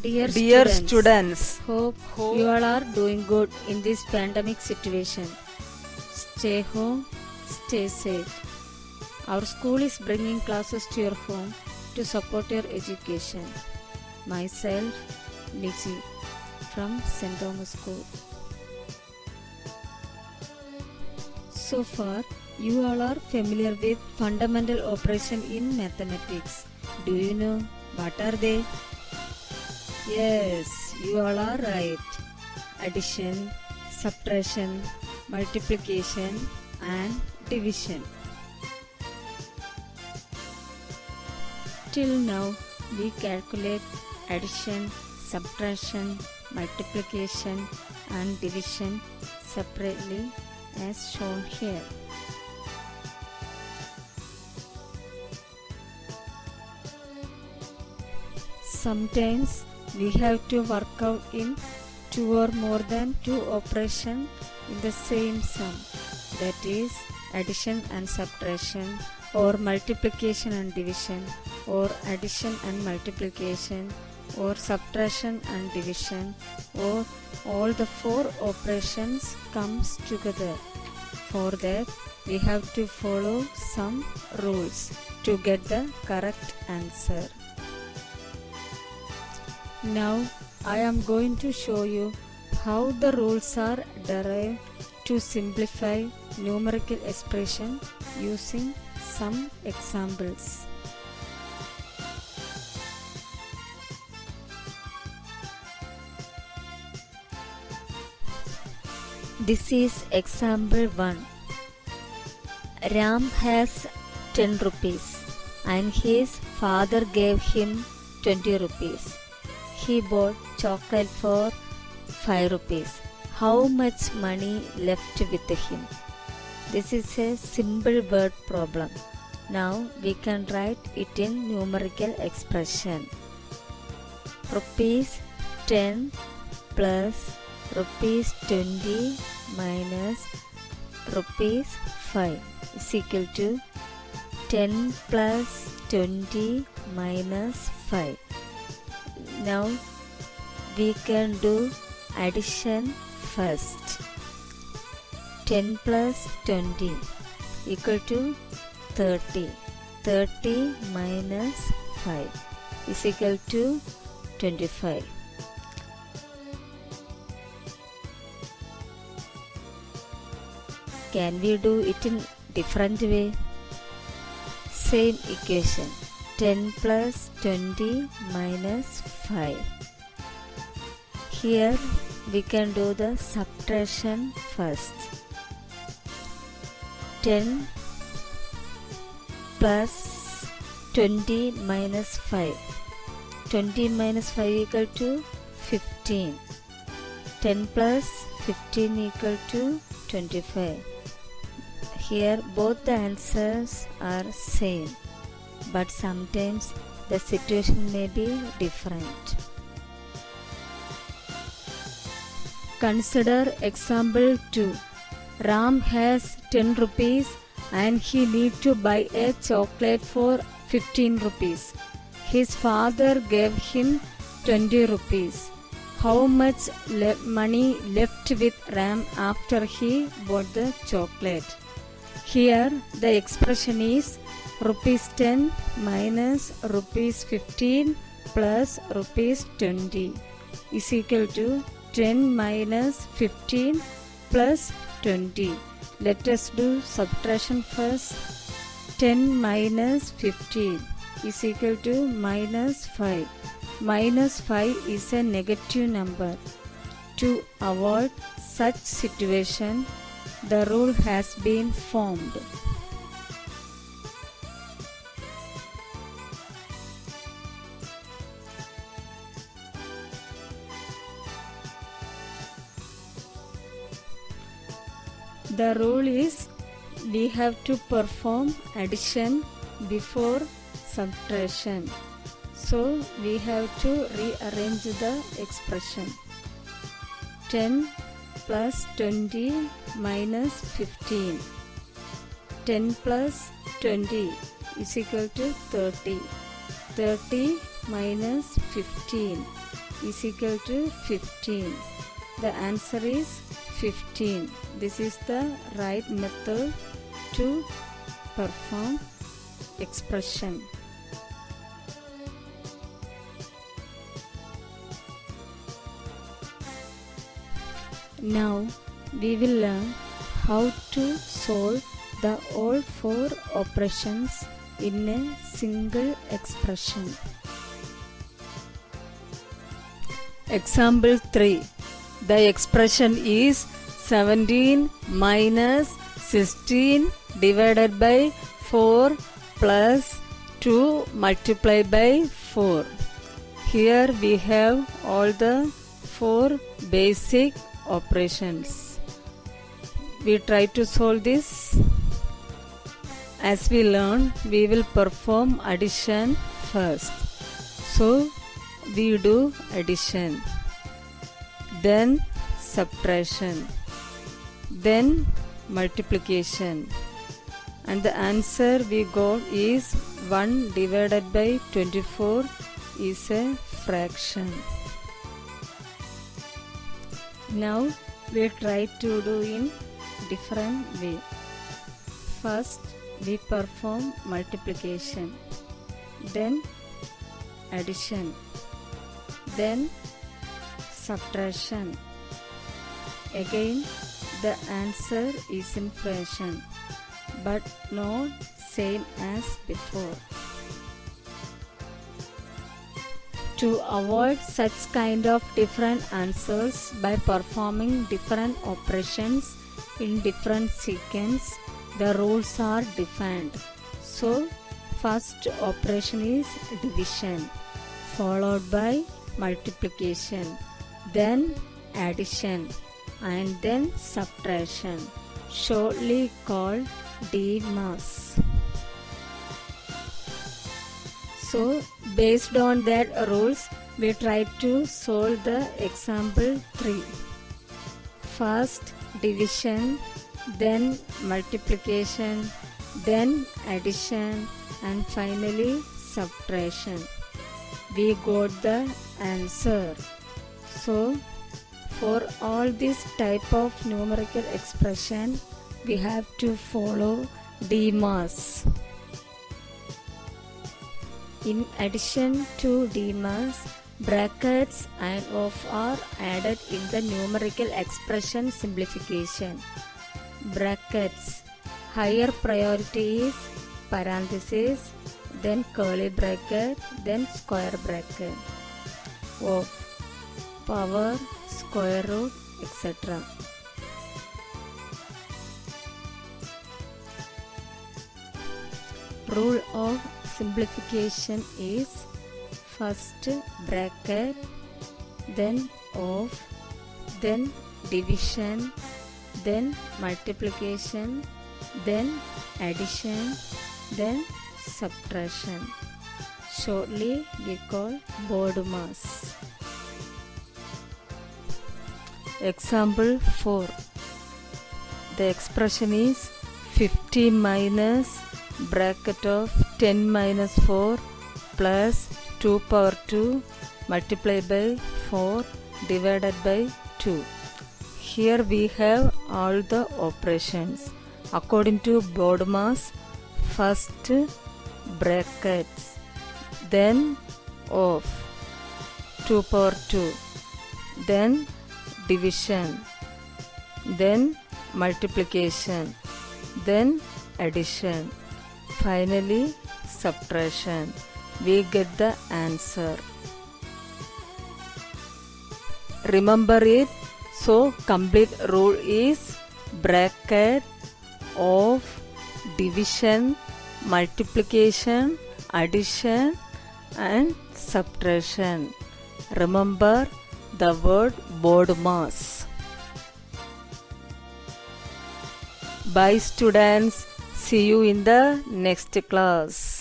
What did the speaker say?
Dear Dear students, students, hope you all are doing good in this pandemic situation. Stay home, stay safe. Our school is bringing classes to your home to support your education. Myself, Liji from St. Thomas School. So far, you all are familiar with fundamental operation in mathematics. Do you know what are they? Yes, you all are right. Addition, subtraction, multiplication, and division. Till now, we calculate addition, subtraction, multiplication, and division separately as shown here. Sometimes we have to work out in two or more than two operations in the same sum, that is addition and subtraction, or multiplication and division, or addition and multiplication, or subtraction and division, or all the four operations comes together. For that we have to follow some rules to get the correct answer. Now I am going to show you how the rules are derived to simplify numerical expression using some examples. This is example 1. Ram has 10 rupees and his father gave him 20 rupees. He bought chocolate for 5 rupees. How much money left with him? This is a simple word problem. Now we can write it in numerical expression. Rupees 10 plus rupees 20 minus rupees 5 is equal to 10 plus 20 minus 5. Now we can do addition first. 10 plus 20 equal to 30. 30 minus 5 is equal to 25. Can we do it in different way? Same equation. 10 plus 20 minus 5. Here we can do the subtraction first. 10 plus 20 minus 5. 20 minus 5 equal to 15. 10 plus 15 equal to 25. Here both the answers are same, but sometimes the situation may be different. Consider example 2. Ram has 10 rupees and he needs to buy a chocolate for 15 rupees. His father gave him 20 rupees. How much money left with Ram after he bought the chocolate? Here the expression is rupees 10 minus rupees 15 plus rupees 20 is equal to 10 minus 15 plus 20. Let us do subtraction first. 10 minus 15 is equal to minus 5. Minus 5 is a negative number. To avoid such situation, the rule has been formed. The rule is we have to perform addition before subtraction. So we have to rearrange the expression. 10 plus 20 minus 15. 10 plus 20 is equal to 30. 30 minus 15 is equal to 15. The answer is 15. This is the right method to perform expression. Now we will learn how to solve the all four operations in a single expression. Example 3. The expression is 17 minus 16 divided by 4 plus 2 multiplied by 4. Here we have all the four basic operations. We try to solve this. As we learn, we will perform addition first. So we do addition, then subtraction, then multiplication, and the answer we got is 1 divided by 24 is a fraction. Now we try to do in different way. First we perform multiplication, then addition, then subtraction. Again the answer is in fraction but not same as before. To avoid such kind of different answers by performing different operations in different sequence, the rules are defined. So first operation is division, followed by multiplication, then addition, and then subtraction, shortly called DMAS. So based on that rules, we try to solve the example 3. First division, then multiplication, then addition, and finally subtraction. We got the answer. So for all this type of numerical expression, we have to follow DMAS. In addition to DMAS, brackets and off are added in the numerical expression simplification. Brackets, higher priority is parenthesis, then curly bracket, then square bracket. Off, power, square root, etc. Rule of simplification is first bracket, then off, then division, then multiplication, then addition, then subtraction. Shortly we call BODMAS. Example 4. The expression is 50 minus bracket of 10 minus 4 plus 2 power 2 multiplied by 4 divided by 2. Here we have all the operations. According to BODMAS, first brackets, then off, 2 power 2, then division, then multiplication, then addition, finally subtraction. We get the answer. Remember it. So complete rule is bracket, off, division, multiplication, addition, and subtraction. Remember the word BODMAS. Bye students. See you in the next class.